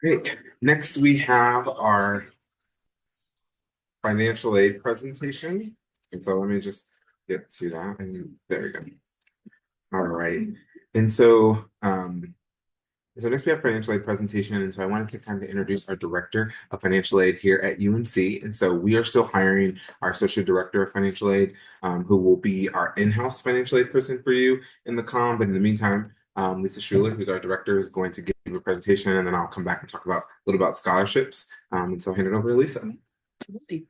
Great. Next, we have our financial aid presentation. And so let me just get to that. And there we go. All right. And so next we have financial aid presentation. And so I wanted to kind of introduce our director of financial aid here at UNC. And so we are still hiring our associate director of financial aid, who will be our in-house financial aid person for you in the com. But in the meantime, Lisa Schuler, who's our director, is going to give you a presentation, and then I'll come back and talk about a little about scholarships. And so I'll hand it over to Lisa. Absolutely.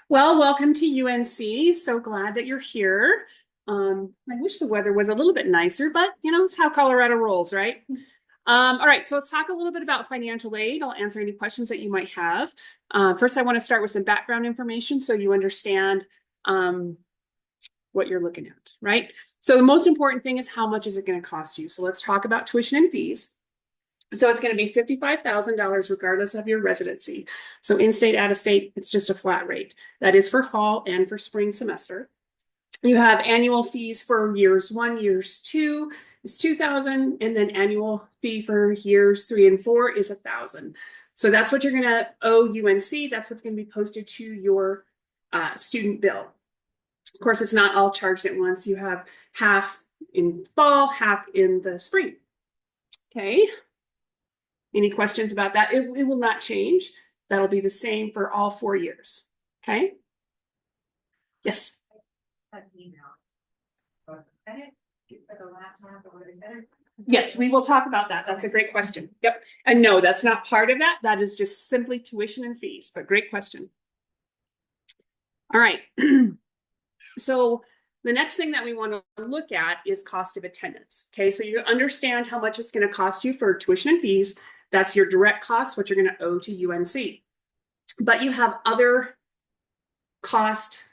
Well, welcome to UNC. So glad that you're here. I wish the weather was a little bit nicer, but it's how Colorado rolls, right? All right, so let's talk a little bit about financial aid. I'll answer any questions that you might have. First, I want to start with some background information so you understand what you're looking at, right? So the most important thing is how much is it going to cost you? So let's talk about tuition and fees. So it's going to be $55,000 regardless of your residency. So in-state, out-of-state, it's just a flat rate. That is for fall and for spring semester. You have annual fees for years 1, years 2 is $2,000, and then annual fee for years 3 and 4 is $1,000. So that's what you're going to owe UNC. That's what's going to be posted to your student bill. Of course, it's not all charged at once. You have half in fall, half in the spring. Okay. Any questions about that? It will not change. That'll be the same for all 4 years. Okay. Yes. Yes, we will talk about that. That's a great question. Yep. And no, that's not part of that. That is just simply tuition and fees, but great question. All right. So the next thing that we want to look at is cost of attendance. Okay, so you understand how much it's going to cost you for tuition and fees. That's your direct cost, what you're going to owe to UNC. But you have other cost.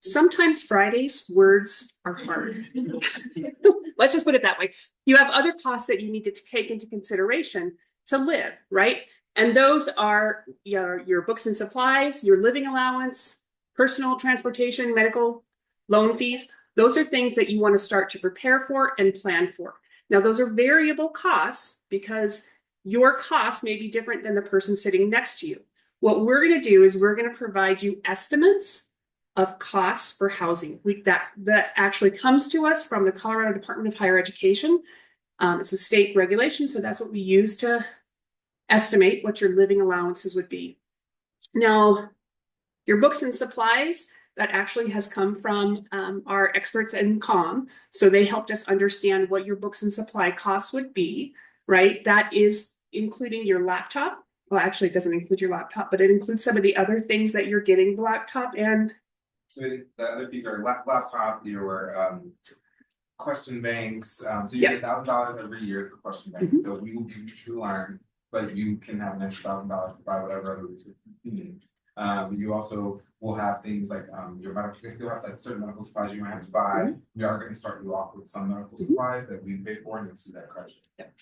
Sometimes Fridays words are hard. Let's just put it that way. You have other costs that you need to take into consideration to live, right? And those are your books and supplies, your living allowance, personal transportation, medical, loan fees. Those are things that you want to start to prepare for and plan for. Now, those are variable costs because your costs may be different than the person sitting next to you. What we're going to do is we're going to provide you estimates of costs for housing. That actually comes to us from the Colorado Department of Higher Education. It's a state regulation, so that's what we use to estimate what your living allowances would be. Now, your books and supplies, that actually has come from our experts in COM. So they helped us understand what your books and supply costs would be, right? That is including your laptop. Well, actually, it doesn't include your laptop, but it includes some of the other things that you're getting the laptop and. So the other fees are laptop, your question banks. So you get $1,000 every year for question banks. Mm-hmm. So we will give you to learn, but you can have an extra $1,000 to buy whatever other research you need. You also will have things like your medical, you'll have like certain medical supplies you might have to buy. Mm-hmm. We are going to start you off with some medical supplies that we pay for, and you'll see that credit. Yep.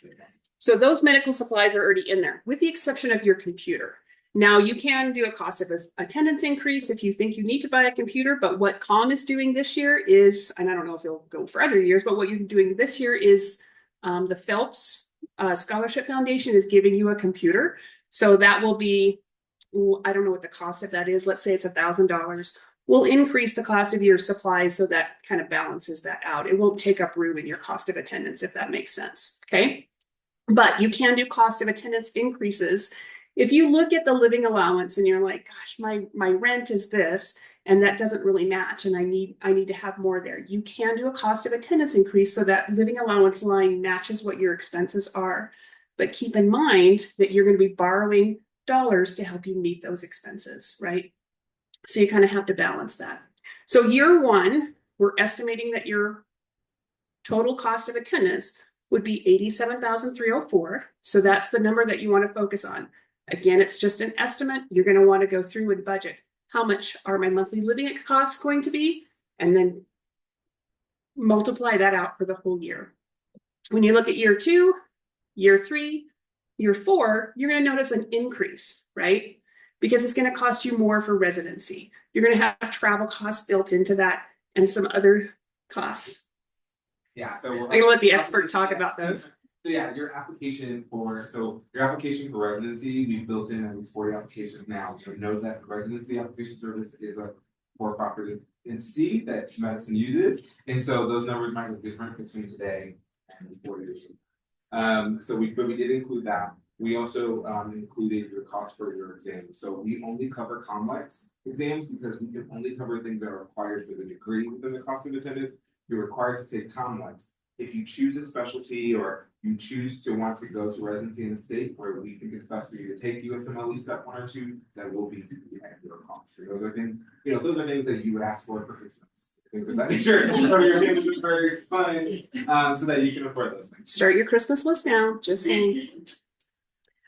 So those medical supplies are already in there, with the exception of your computer. Now, you can do a cost of attendance increase if you think you need to buy a computer, but what COM is doing this year is, and I don't know if it'll go for other years, but what you're doing this year is the Phelps Scholarship Foundation is giving you a computer. So that will be, I don't know what the cost of that is. Let's say it's $1,000. We'll increase the cost of your supplies so that kind of balances that out. It won't take up room in your cost of attendance, if that makes sense, okay? But you can do cost of attendance increases. If you look at the living allowance and you're like, gosh, my rent is this, and that doesn't really match, and I need to have more there, you can do a cost of attendance increase so that living allowance line matches what your expenses are. But keep in mind that you're going to be borrowing dollars to help you meet those expenses, right? So you kind of have to balance that. So year 1, we're estimating that your total cost of attendance would be $87,304. So that's the number that you want to focus on. Again, it's just an estimate. You're going to want to go through and budget. How much are my monthly living costs going to be? And then multiply that out for the whole year. When you look at year 2, year 3, year 4, you're going to notice an increase, right? Because it's going to cost you more for residency. You're going to have travel costs built into that and some other costs. Yeah, so I'm going to let the expert talk about those. So yeah, your application for residency, we've built in at least 40 applications now. So know that the residency application service is a for-profit entity that medicine uses. And so those numbers might look different between today and 4 years from now. But we did include that. We also included your cost for your exams. So we only cover complex exams because we can only cover things that are required for the degree within the cost of attendance. You're required to take complex. If you choose a specialty or you choose to want to go to residency in a state where we think it's best for you to take USMLE step 1 or 2, that will be at your cost. So those are things, those are things that you would ask for Christmas. Things of that nature, or your family members, fun, so that you can afford those things. Start your Christmas list now, just saying.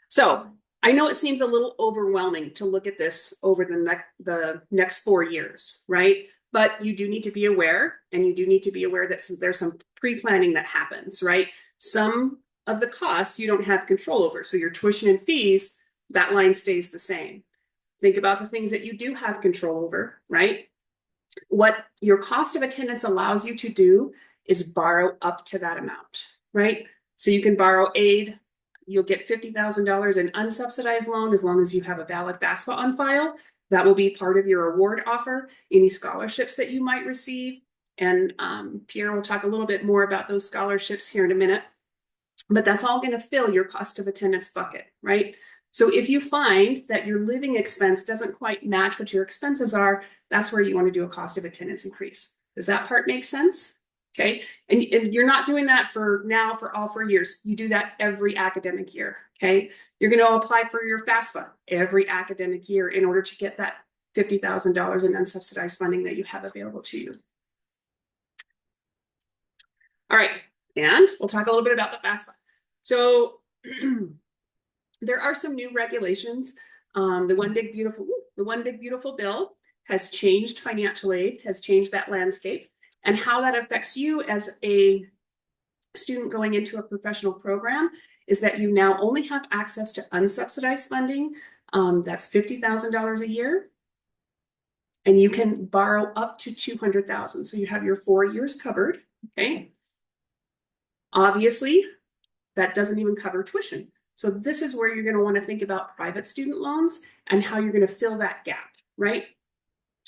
So I know it seems a little overwhelming to look at this over the next 4 years, right? But you do need to be aware, and you do need to be aware that there's some pre-planning that happens, right? Some of the costs you don't have control over. So your tuition and fees, that line stays the same. Think about the things that you do have control over, right? What your cost of attendance allows you to do is borrow up to that amount, right? So you can borrow aid. You'll get $50,000 in unsubsidized loan as long as you have a valid FAFSA on file. That will be part of your award offer, any scholarships that you might receive. And Pierre will talk a little bit more about those scholarships here in a minute. But that's all going to fill your cost of attendance bucket, right? So if you find that your living expense doesn't quite match what your expenses are, that's where you want to do a cost of attendance increase. Does that part make sense? Okay, and you're not doing that for all 4 years. You do that every academic year, okay? You're going to apply for your FAFSA every academic year in order to get that $50,000 in unsubsidized funding that you have available to you. All right, and we'll talk a little bit about the FAFSA. So there are some new regulations. The One Big Beautiful Bill has changed financial aid, has changed that landscape. And how that affects you as a student going into a professional program is that you now only have access to unsubsidized funding. That's $50,000 a year. And you can borrow up to $200,000. So you have your 4 years covered, okay? Obviously, that doesn't even cover tuition. So this is where you're going to want to think about private student loans and how you're going to fill that gap, right?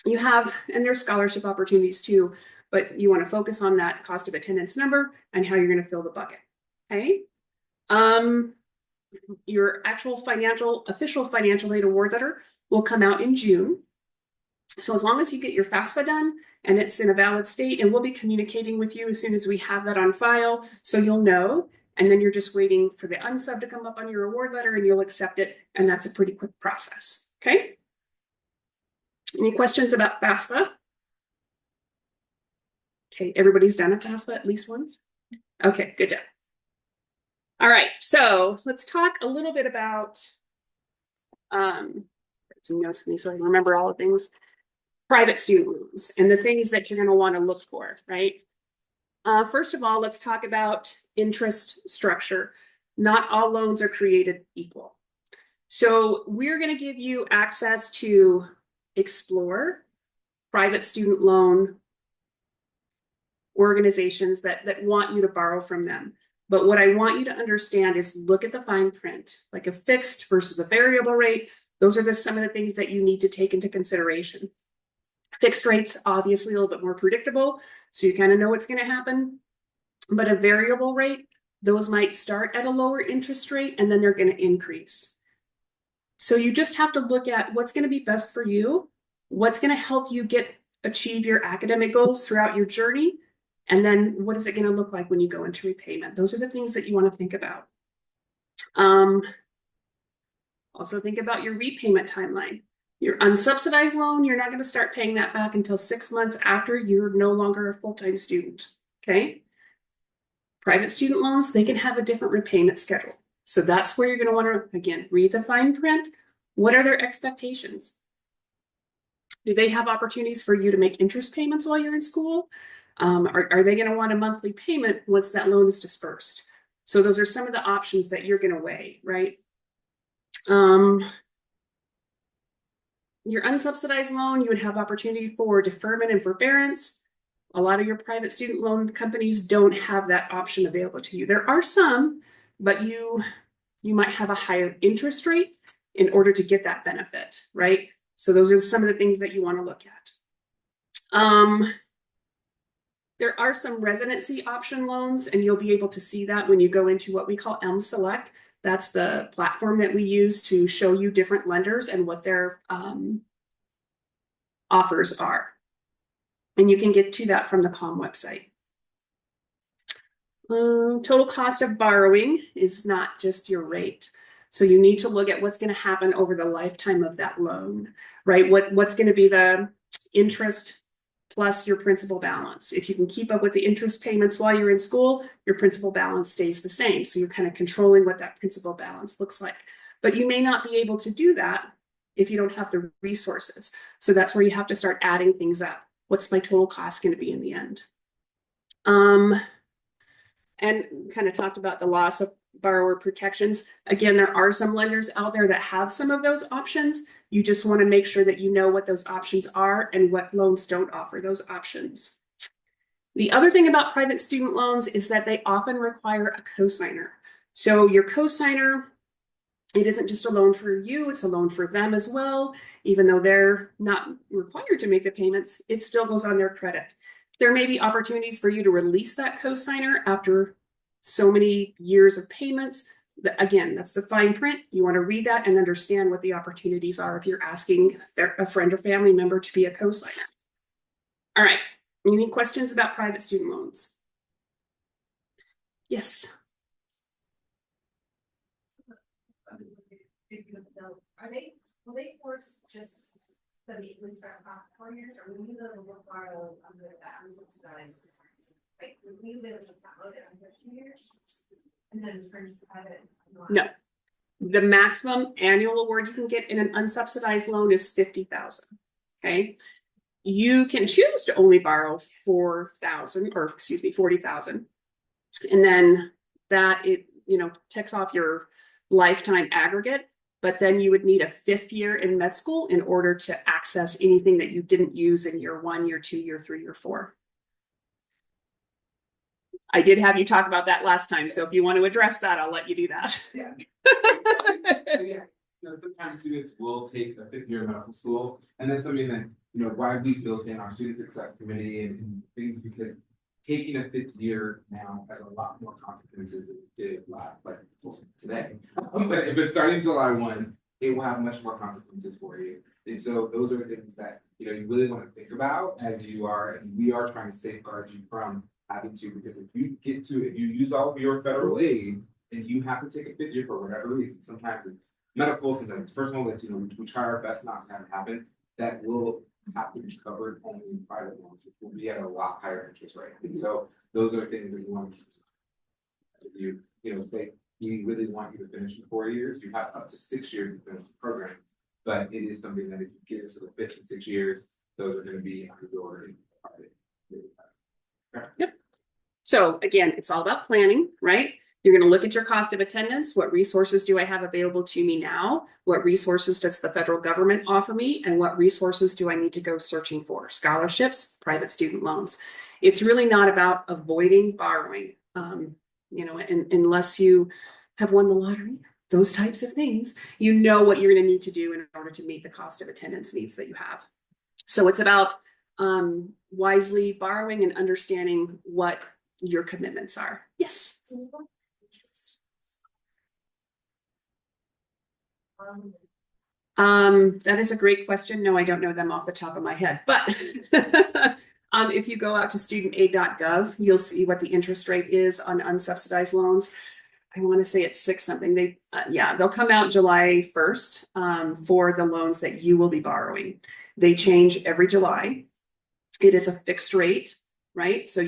You have, and there's scholarship opportunities too, but you want to focus on that cost of attendance number and how you're going to fill the bucket, okay? Your actual official financial aid award letter will come out in June. So as long as you get your FAFSA done and it's in a valid state, and we'll be communicating with you as soon as we have that on file, so you'll know, and then you're just waiting for the unsub to come up on your award letter and you'll accept it, and that's a pretty quick process, okay? Any questions about FAFSA? Okay, everybody's done a FAFSA at least once? Okay, good job. All right, so let's talk a little bit about, some notes for me so I remember all the things. Private student loans and the things that you're going to want to look for, right? First of all, let's talk about interest structure. Not all loans are created equal. So we're going to give you access to explore private student loan organizations that want you to borrow from them. But what I want you to understand is look at the fine print, like a fixed versus a variable rate. Those are some of the things that you need to take into consideration. Fixed rates, obviously a little bit more predictable, so you kind of know what's going to happen. But a variable rate, those might start at a lower interest rate and then they're going to increase. So you just have to look at what's going to be best for you, what's going to help you achieve your academic goals throughout your journey, and then what is it going to look like when you go into repayment. Those are the things that you want to think about. Also think about your repayment timeline. Your unsubsidized loan, you're not going to start paying that back until 6 months after you're no longer a full-time student, okay? Private student loans, they can have a different repayment schedule. So that's where you're going to want to, again, read the fine print. What are their expectations? Do they have opportunities for you to make interest payments while you're in school? Are they going to want a monthly payment once that loan is dispersed? So those are some of the options that you're going to weigh, right? Your unsubsidized loan, you would have opportunity for deferment and forbearance. A lot of your private student loan companies don't have that option available to you. There are some, but you might have a higher interest rate in order to get that benefit, right? So those are some of the things that you want to look at. There are some residency option loans, and you'll be able to see that when you go into what we call Select. That's the platform that we use to show you different lenders and what their offers are. And you can get to that from the COM website. Total cost of borrowing is not just your rate. So you need to look at what's going to happen over the lifetime of that loan, right? What's going to be the interest plus your principal balance. If you can keep up with the interest payments while you're in school, your principal balance stays the same. So you're kind of controlling what that principal balance looks like. But you may not be able to do that if you don't have the resources. So that's where you have to start adding things up. What's my total cost going to be in the end? And kind of talked about the loss of borrower protections. Again, there are some lenders out there that have some of those options. You just want to make sure that you know what those options are and what loans don't offer those options. The other thing about private student loans is that they often require a cosigner. So your cosigner, it isn't just a loan for you, it's a loan for them as well. Even though they're not required to make the payments, it still goes on their credit. There may be opportunities for you to release that cosigner after so many years of payments. Again, that's the fine print. You want to read that and understand what the opportunities are if you're asking a friend or family member to be a cosigner. All right. Any questions about private student loans? Yes. Will they force just the weekly spread across 4 years, or will you be able to borrow under that unsubsidized? Like, will you be able to borrow it under 2 years and then turn to private? No. The maximum annual award you can get in an unsubsidized loan is $50,000. Okay. You can choose to only borrow $40,000, and then that ticks off your lifetime aggregate. But then you would need a 5th year in med school in order to access anything that you didn't use in year 1, year 2, year 3, year 4. I did have you talk about that last time, so if you want to address that, I'll let you do that. Yeah. So yeah, sometimes students will take a 5th year of medical school, and that's something that why we built in our student success committee and things, because taking a 5th year now has a lot more consequences than it did today. But if it's starting July 1, it will have much more consequences for you. And so those are things that you really want to think about as you are, and we are trying to safeguard you from having to, because if you use all of your federal aid and you have to take a 5th year for whatever reason, sometimes it's medical, sometimes it's personal, that we try our best not to have it happen, that will have to be covered only in private loans, which will be at a lot higher interest rate. And so those are things that you want to keep. We really want you to finish in 4 years. You have up to 6 years to finish the program, but it is something that if you get into the 5th and 6 years, those are going to be under your private. Yep. So again, it's all about planning, right? You're going to look at your cost of attendance. What resources do I have available to me now? What resources does the federal government offer me? And what resources do I need to go searching for? Scholarships, private student loans. It's really not about avoiding borrowing, unless you have won the lottery, those types of things, what you're going to need to do in order to meet the cost of attendance needs that you have. So it's about wisely borrowing and understanding what your commitments are. Yes. That is a great question. No, I don't know them off the top of my head, but if you go out to studentaid.gov, you'll see what the interest rate is on unsubsidized loans. I want to say it's 6 something. They'll come out July 1st for the loans that you will be borrowing. They change every July. It is a fixed rate, right? So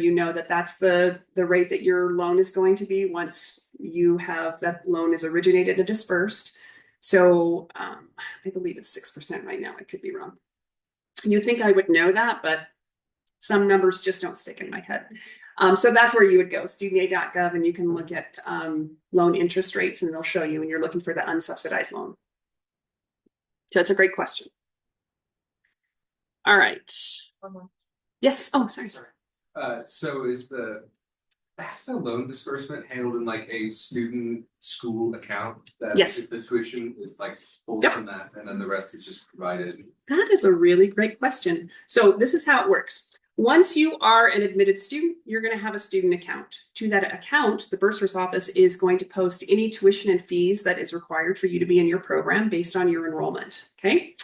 that's the rate that your loan is going to be once you have that loan is originated and dispersed. So I believe it's 6% right now. I could be wrong. You'd think I would know that, but some numbers just don't stick in my head. So that's where you would go, studentaid.gov, and you can look at loan interest rates, and they'll show you, and you're looking for the unsubsidized loan. So it's a great question. All right. Yes. Oh, sorry. So is FAFSA loan disbursement handled in like a student school account that Yes. if the tuition is like pulled Yep. from that and then the rest is just provided. That is a really great question. So this is how it works. Once you are an admitted student, you're going to have a student account. To that account, the bursar's office is going to post any tuition and fees that is required for you to be in your program based on your enrollment. Okay.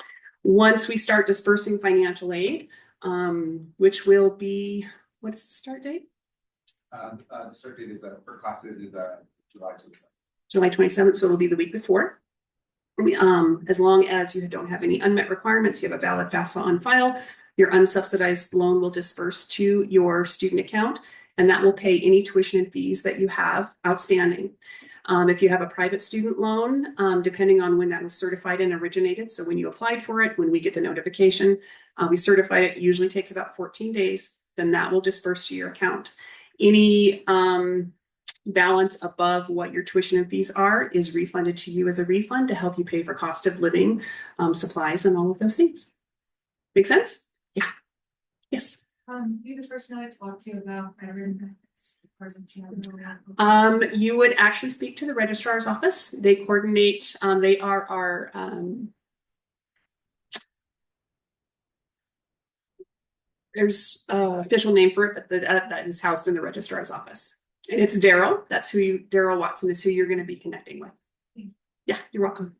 Once we start dispersing financial aid, which will be, what is the start date? The start date is for classes is July 27th. July 27th, so it'll be the week before. As long as you don't have any unmet requirements, you have a valid FAFSA on file, your unsubsidized loan will disperse to your student account, and that will pay any tuition and fees that you have outstanding. If you have a private student loan, depending on when that was certified and originated, so when you applied for it, when we get the notification, we certify it, usually takes about 14 days, then that will disperse to your account. Any balance above what your tuition and fees are is refunded to you as a refund to help you pay for cost of living, supplies, and all of those things. Make sense? Yeah. Yes. You the person I talked to about credit benefits. You would actually speak to the registrar's office. They coordinate, they are our there's an official name for it, but that is housed in the registrar's office. And it's Daryl. That's Daryl Watson is who you're going to be connecting with. Yeah, you're welcome.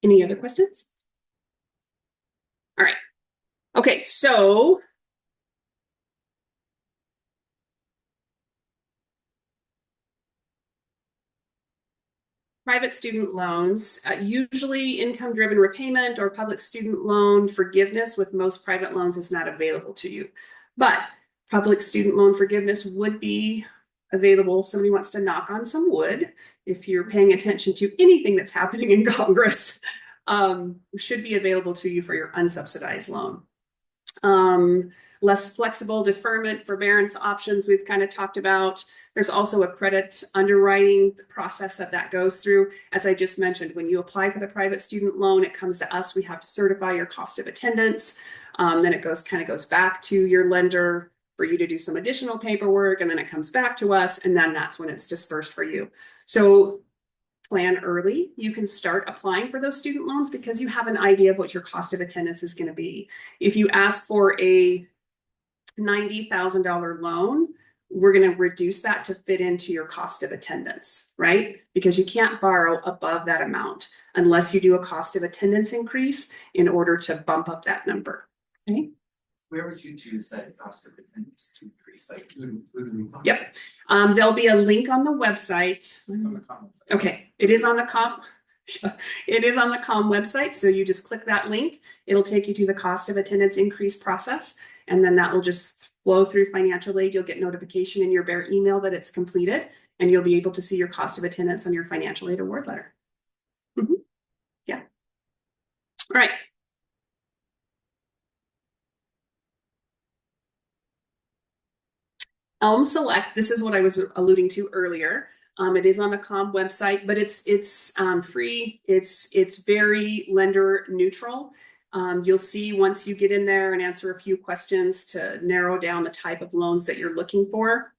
Any other questions? All right. Okay, so private student loans, usually income-driven repayment or public student loan forgiveness with most private loans is not available to you. But public student loan forgiveness would be available if somebody wants to knock on some wood. If you're paying attention to anything that's happening in Congress, should be available to you for your unsubsidized loan. Less flexible deferment, forbearance options we've kind of talked about. There's also a credit underwriting process that goes through. As I just mentioned, when you apply for the private student loan, it comes to us. We have to certify your cost of attendance. Then it kind of goes back to your lender for you to do some additional paperwork, and then it comes back to us, and then that's when it's dispersed for you. So plan early. You can start applying for those student loans because you have an idea of what your cost of attendance is going to be. If you ask for a $90,000 loan, we're going to reduce that to fit into your cost of attendance, right? Because you can't borrow above that amount unless you do a cost of attendance increase in order to bump up that number. Okay. Where would you do set cost of attendance to increase? Like who do we call? Yep. There'll be a link on the website. It's on the comments. Okay, it is on the COM. It is on the COM website. So you just click that link. It'll take you to the cost of attendance increase process. And then that will just flow through financial aid. You'll get notification in your bare email that it's completed, and you'll be able to see your cost of attendance on your financial aid award letter. Yeah. All right. Elm Select, this is what I was alluding to earlier. It is on the COM website, but it's free. It's very lender neutral. You'll see once you get in there and answer a few questions to narrow down the type of loans that you're looking for.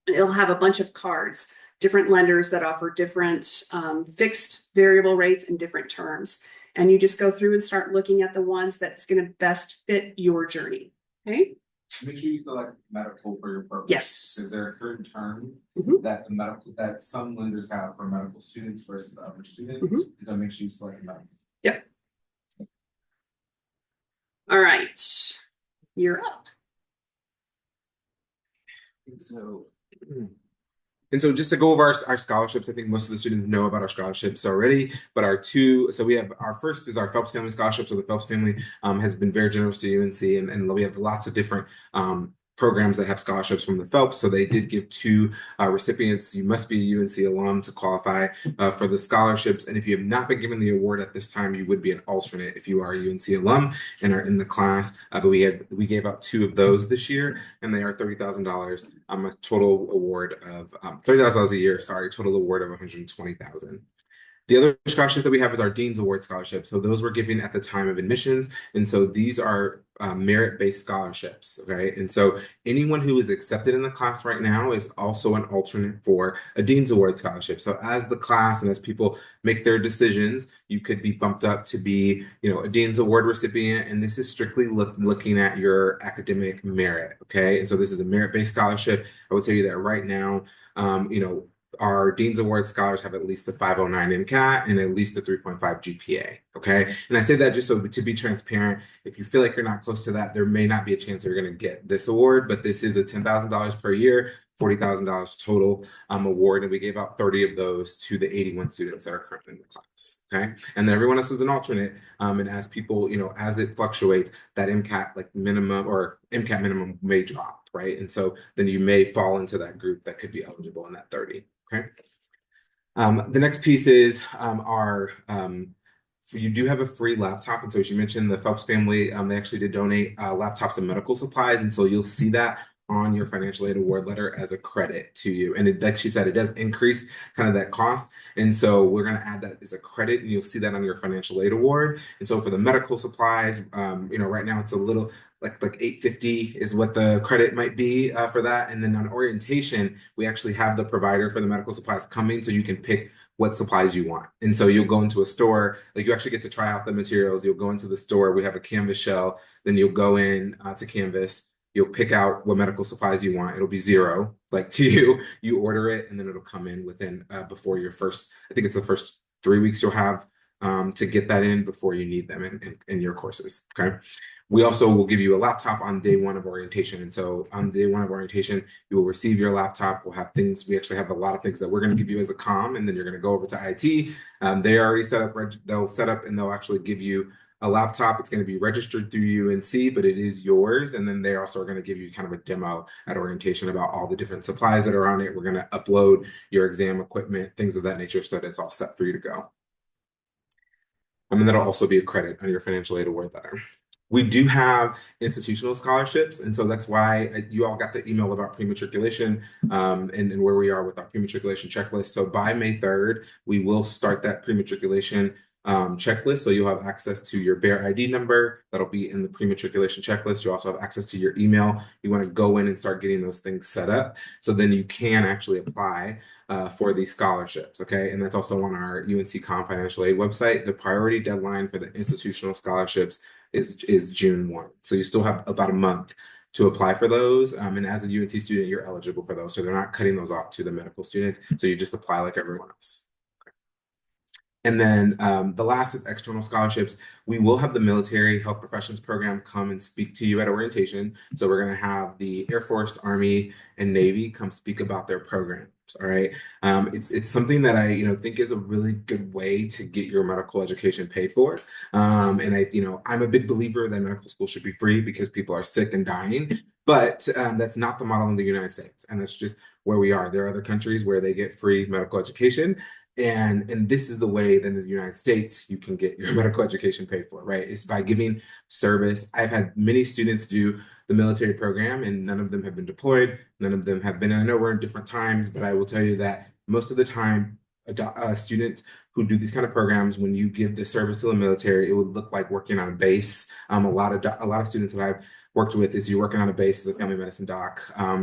It'll have a bunch of cards, different lenders that offer different fixed variable rates and different terms. And you just go through and start looking at the ones that's going to best fit your journey. Okay. Make sure you select medical for your program. Yes. Because there are certain terms Mhm. that some lenders have for medical students versus other students. So make sure you select medical. Yep. All right. You're up. And so just to go over our scholarships, I think most of the students know about our scholarships already, but we have our first is our Phelps Family Scholarship. So the Phelps family has been very generous to UNC, and we have lots of different programs that have scholarships from the Phelps. So they did give two recipients. You must be a UNC alum to qualify for the scholarships. And if you have not been given the award at this time, you would be an alternate if you are a UNC alum and are in the class. But we gave out two of those this year, and they are $30,000. A total award of $30,000 a year. Sorry, total award of $120,000. The other scholarships that we have is our Dean's Award Scholarship. So those were given at the time of admissions. And so these are merit-based scholarships, okay? And so anyone who is accepted in the class right now is also an alternate for a Dean's Award Scholarship. So as the class and as people make their decisions, you could be bumped up to be, a Dean's Award recipient. And this is strictly looking at your academic merit, okay? And so this is a merit-based scholarship. I would tell you that right now, our Dean's Award scholars have at least a 509 MCAT and at least a 3.5 GPA, okay? And I say that just so to be transparent. If you feel like you're not close to that, there may not be a chance that you're going to get this award, but this is a $10,000 per year, $40,000 total award, and we gave out 30 of those to the 81 students that are currently in the class, okay? And then everyone else is an alternate, and as people, as it fluctuates, that MCAT minimum may drop, right? And so then you may fall into that group that could be eligible in that 30. Okay. The next piece is you do have a free laptop. And so as you mentioned, the Phelps family, they actually did donate laptops and medical supplies. And so you'll see that on your financial aid award letter as a credit to you. And like she said, it does increase kind of that cost. And so we're going to add that as a credit, and you'll see that on your financial aid award. And so for the medical supplies, right now it's a little like $850 is what the credit might be for that. And then on orientation, we actually have the provider for the medical supplies coming, so you can pick what supplies you want. And so you'll go into a store, like you actually get to try out the materials. You'll go into the store, we have a Canvas shell, then you'll go in to Canvas, you'll pick out what medical supplies you want. It'll be zero, like to you, you order it, and then it'll come in within, before your first, I think it's the first 3 weeks you'll have to get that in before you need them in your courses, okay? We also will give you a laptop on day one of orientation. And so on day one of orientation, you will receive your laptop. We'll have things, we actually have a lot of things that we're going to give you as a comm, and then you're going to go over to IT. They already set up, they'll set up and they'll actually give you a laptop. It's going to be registered through UNC, but it is yours. And then they also are going to give you kind of a demo at orientation about all the different supplies that are on it. We're going to upload your exam equipment, things of that nature, so that it's all set for you to go. And that'll also be a credit on your financial aid award letter. We do have institutional scholarships, and so that's why you all got the email about pre-matriculation and where we are with our pre-matriculation checklist. So by May 3rd, we will start that pre-matriculation checklist. So you'll have access to your Bear ID number. That'll be in the pre-matriculation checklist. You also have access to your email. You want to go in and start getting those things set up, so then you can actually apply for these scholarships, okay? And that's also on our UNC Com Financial Aid website. The priority deadline for the institutional scholarships is June 1. So you still have about a month to apply for those. And as a UNC student, you're eligible for those. So they're not cutting those off to the medical students. So you just apply like everyone else. Okay. And then the last is external scholarships. We will have the military health professions program come and speak to you at orientation. So we're going to have the Air Force, Army, and Navy come speak about their programs. All right. It's something that I think is a really good way to get your medical education paid for. And I'm a big believer that medical school should be free because people are sick and dying. But that's not the model in the United States, and that's just where we are. There are other countries where they get free medical education. And this is the way that in the United States you can get your medical education paid for, right? It's by giving service. I've had many students do the military program, and none of them have been deployed. None of them have been, and I know we're in different times, but I will tell you that most of the time, students who do these kind of programs, when you give the service to the military, it would look like working on a base. A lot of students that I've worked with is you're working on a base as a family medicine doc.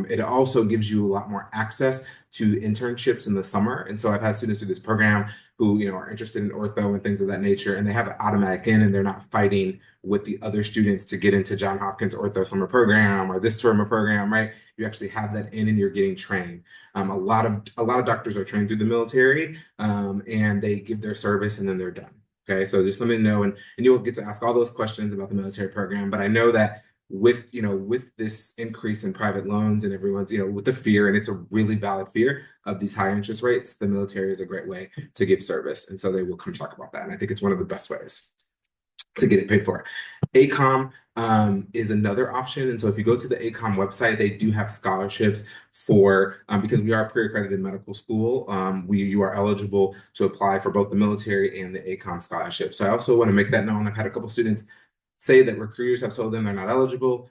It also gives you a lot more access to internships in the summer. And so I've had students do this program who are interested in ortho and things of that nature, and they have an automatic in, and they're not fighting with the other students to get into John Hopkins ortho summer program or this summer program, right? You actually have that in, and you're getting trained. A lot of doctors are trained through the military, and they give their service and then they're done. Okay, so there's something to know, and you'll get to ask all those questions about the military program. But I know that with this increase in private loans and everyone's with the fear, and it's a really valid fear of these high interest rates, the military is a great way to give service, and so they will come talk about that. And I think it's one of the best ways to get it paid for. ACOM is another option, and so if you go to the ACOM website, they do have scholarships for because we are a pre-accredited medical school. You are eligible to apply for both the military and the ACOM scholarship. So I also want to make that known. I've had a couple students say that recruiters have told them they're not eligible.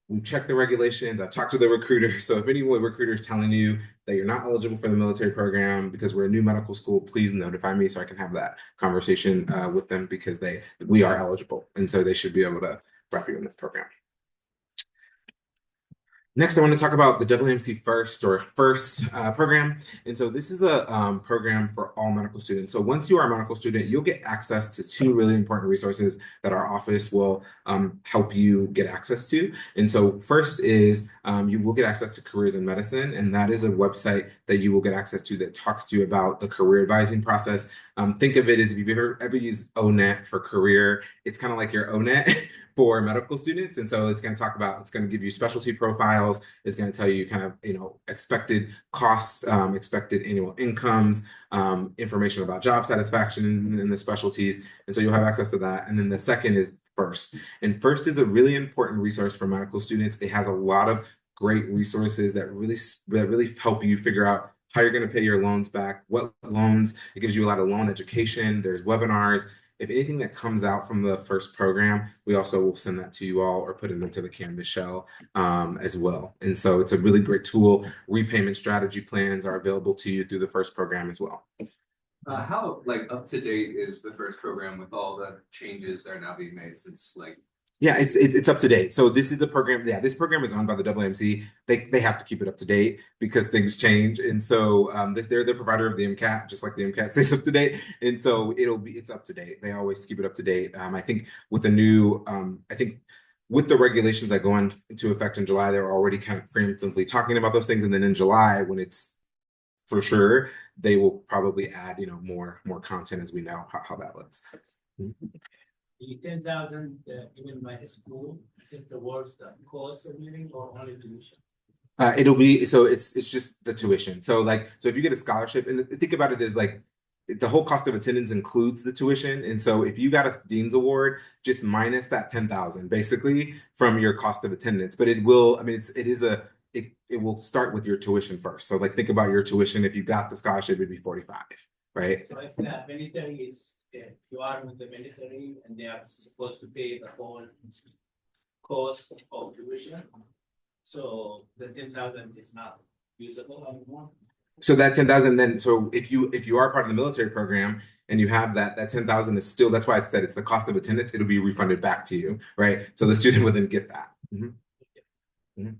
we've checked the regulations. I've talked to the recruiter. So if any recruiter is telling you that you're not eligible for the military program because we're a new medical school, please notify me so I can have that conversation with them, because we are eligible, and so they should be able to wrap you in the program. Next, I want to talk about the WMC First program. And so this is a program for all medical students. So once you are a medical student, you'll get access to two really important resources that our office will help you get access to. And so first is you will get access to Careers in Medicine. And that is a website that you will get access to that talks to you about the career advising process. Think of it as if you've ever used ONET for career, it's kind of like your ONET for medical students. And so it's going to give you specialty profiles. It's going to tell you kind of, expected costs, expected annual incomes, information about job satisfaction in the specialties. And so you'll have access to that. And then the second is First. And First is a really important resource for medical students. It has a lot of great resources that really help you figure out how you're going to pay your loans back, what loans. It gives you a lot of loan education. There's webinars. If anything that comes out from the First program, we also will send that to you all or put it into the Canvas shell as well. And so it's a really great tool. Repayment strategy plans are available to you through the First program as well. How up to date is the First program with all the changes that are now being made since Yeah, it's up to date. So this is a program. Yeah, this program is owned by the WMC. They have to keep it up to date because things change, and so they're the provider of the MCAT, just like the MCAT stays up to date. And so it's up to date. They always keep it up to date. I think with the new, with the regulations that go into effect in July, they're already kind of preemptively talking about those things, and then in July, when it's for sure, they will probably add more content as we know how that looks. The 10,000 given by the school, is it towards the cost of living or only tuition? It'll be it's just the tuition. So if you get a scholarship, and think about it as the whole cost of attendance includes the tuition. And so if you got a Dean's Award, just minus that 10,000 basically from your cost of attendance. But it will, it will start with your tuition first. So think about your tuition. If you got the scholarship, it'd be 45, right? So if the military is you are with the military and they are supposed to pay the whole cost of tuition, so the 10,000 is not usable anymore. So that 10,000 then, so if you are part of the military program and you have that 10,000 is still, that's why I said it's the cost of attendance, it'll be refunded back to you, right? So the student would then get that.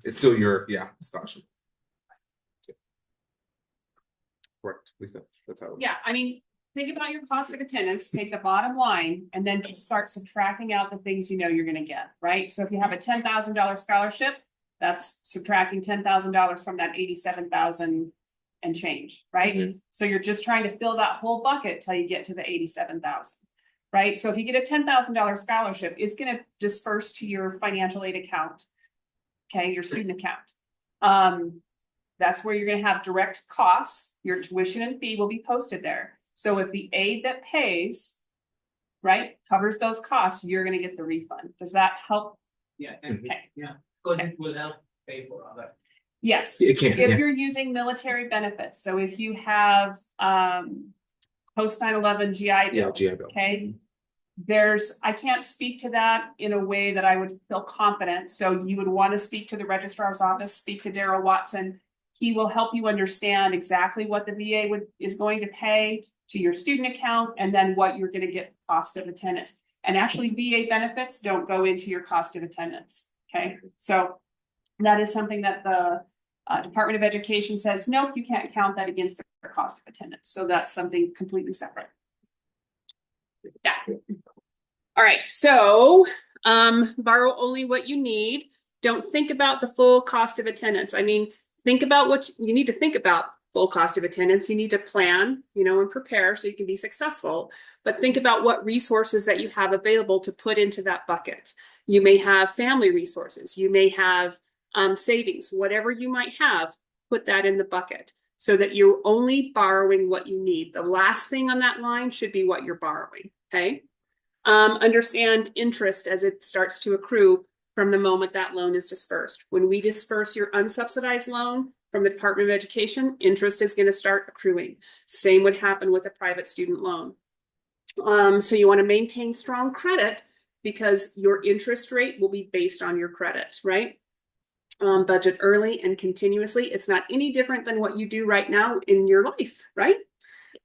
It's still your scholarship. Correct, Lisa. That's how. Yeah, think about your cost of attendance, take the bottom line, and then just start subtracting out the things you're going to get, right? So if you have a $10,000 scholarship, that's subtracting $10,000 from that $87,000 and change, right? So you're just trying to fill that whole bucket till you get to the $87,000, right? So if you get a $10,000 scholarship, it's going to disperse to your financial aid account, okay, your student account. That's where you're going to have direct costs. Your tuition and fee will be posted there. So if the aid that pays, right, covers those costs, you're going to get the refund. Does that help? Yeah. Okay. Yeah. Because it will help pay for other. Yes. It can. If you're using military benefits, so if you have post 9/11 GI Bill, GI Bill. okay, I can't speak to that in a way that I would feel confident. So you would want to speak to the registrar's office, speak to Daryl Watson. He will help you understand exactly what the VA is going to pay to your student account, and then what you're going to get for cost of attendance. And actually, VA benefits don't go into your cost of attendance. Okay, so that is something that the Department of Education says, nope, you can't count that against the cost of attendance. So that's something completely separate. Yeah. All right, so borrow only what you need. Don't think about the full cost of attendance. Think about what you need to think about. Full cost of attendance, you need to plan, and prepare so you can be successful, but think about what resources that you have available to put into that bucket. You may have family resources, you may have savings, whatever you might have, put that in the bucket so that you're only borrowing what you need. The last thing on that line should be what you're borrowing, okay? Understand interest as it starts to accrue from the moment that loan is dispersed. When we disperse your unsubsidized loan from the Department of Education, interest is going to start accruing. Same would happen with a private student loan. So you want to maintain strong credit because your interest rate will be based on your credit, right? Budget early and continuously. It's not any different than what you do right now in your life, right?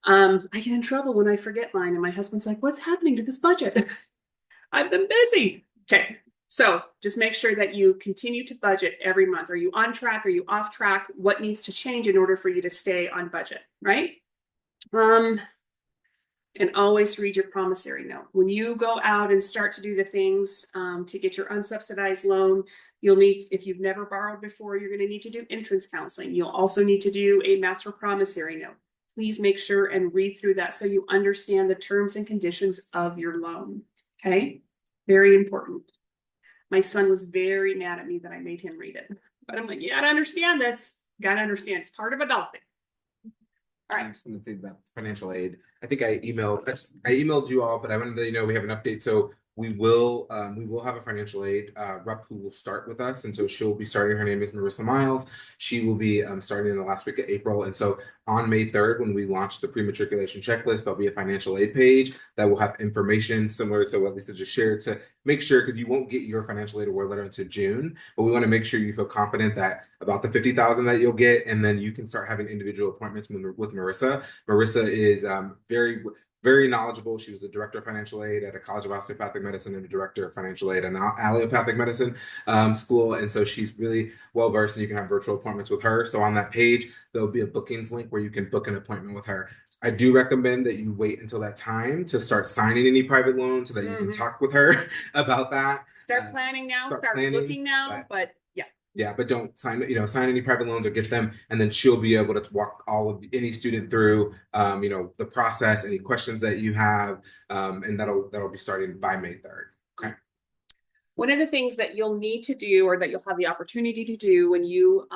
I get in trouble when I forget mine, and my husband's like, "What's happening to this budget?" I've been busy. Okay. So just make sure that you continue to budget every month. Are you on track? Are you off track? What needs to change in order for you to stay on budget, right? And always read your promissory note. When you go out and start to do the things to get your unsubsidized loan, you'll need, if you've never borrowed before, you're going to need to do entrance counseling. You'll also need to do a master promissory note. Please make sure and read through that so you understand the terms and conditions of your loan. Okay, very important. My son was very mad at me that I made him read it, but I'm like, you gotta understand this. Gotta understand, it's part of adulting. All right. I'm just going to say that financial aid. I think I emailed you all, but I wanted to let you know we have an update. So we will have a financial aid rep who will start with us, and so she'll be starting. Her name is Marissa Miles. She will be starting in the last week of April, and so on May 3rd, when we launch the pre-matriculation checklist, there'll be a financial aid page that will have information similar to what Lisa just shared to make sure, because you won't get your financial aid award letter until June, but we want to make sure you feel confident that about the $50,000 that you'll get, and then you can start having individual appointments with Marissa. Marissa is very knowledgeable. She was the director of financial aid at a College of Osteopathic Medicine and the director of financial aid at an allopathic medicine school. And so she's really well versed, and you can have virtual appointments with her. So on that page, there'll be a bookings link where you can book an appointment with her. I do recommend that you wait until that time to start signing any private loans so that you can talk with her about that. Start planning now, start looking now, but yeah. Yeah, but don't sign any private loans or get them, and then she'll be able to walk any student through, the process, any questions that you have, and that'll be starting by May 3rd. Okay. One of the things that you'll need to do, or that you'll have the opportunity to do when you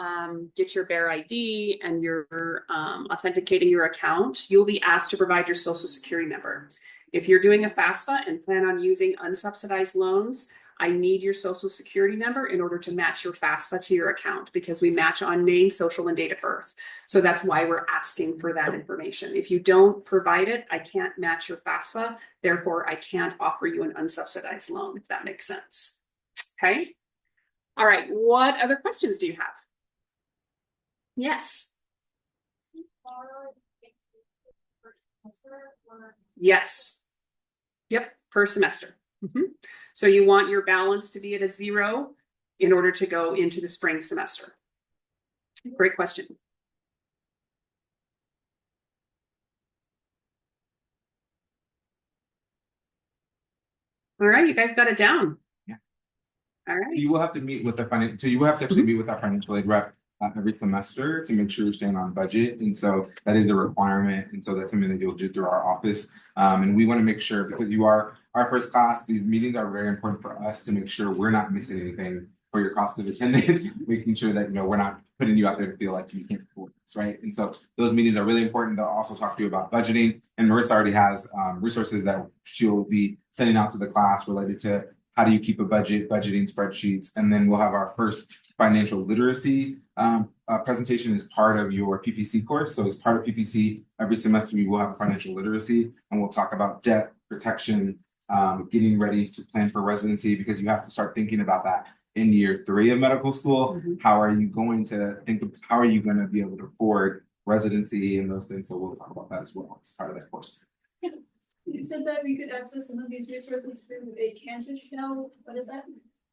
get your Bear ID and you're authenticating your account, you'll be asked to provide your social security number. If you're doing a FAFSA and plan on using unsubsidized loans, I need your social security number in order to match your FAFSA to your account, because we match on name, social, and date of birth. So that's why we're asking for that information. If you don't provide it, I can't match your FAFSA. Therefore, I can't offer you an unsubsidized loan, if that makes sense. Okay. All right. What other questions do you have? Yes. Yes. Yep. Per semester. So you want your balance to be at a 0 in order to go into the spring semester. Great question. All right, you guys got it down. Yeah. All right. You will have to meet with you will have to actually meet with our financial aid rep every semester to make sure you're staying on budget. And so that is a requirement. And so that's something that you'll do through our office. And we want to make sure, because you are our first class, these meetings are very important for us to make sure we're not missing anything for your cost of attendance, making sure that, we're not putting you out there to feel like you can't afford this, right? And so those meetings are really important. They'll also talk to you about budgeting. And Marissa already has resources that she'll be sending out to the class related to how do you keep a budget, budgeting spreadsheets. And then we'll have our first financial literacy presentation as part of your PPC course. So as part of PPC, every semester we will have financial literacy, and we'll talk about debt protection, getting ready to plan for residency, because you have to start thinking about that in year 3 of medical school. How are you going to be able to afford residency and those things? So we'll talk about that as well as part of that course. You said that we could access some of these resources through a Canvas shell. What is that?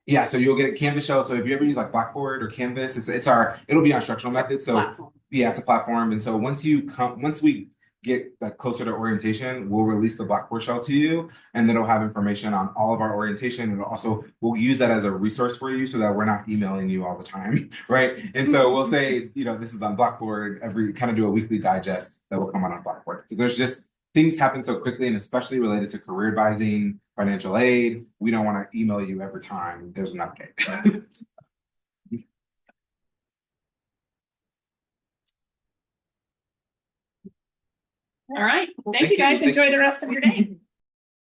Yeah, so you'll get a Canvas shell. So if you ever use like Blackboard or Canvas, it'll be our instructional method. So platform. Yeah, it's a platform. And so once we get like closer to orientation, we'll release the Blackboard shell to you, and then it'll have information on all of our orientation. And we'll use that as a resource for you so that we're not emailing you all the time, right? And so we'll say, this is on Blackboard, kind of do a weekly digest that will come on Blackboard, because there's just things happen so quickly, and especially related to career advising, financial aid. We don't want to email you every time there's an update. All right. Well, thank you guys. Enjoy the rest of your day.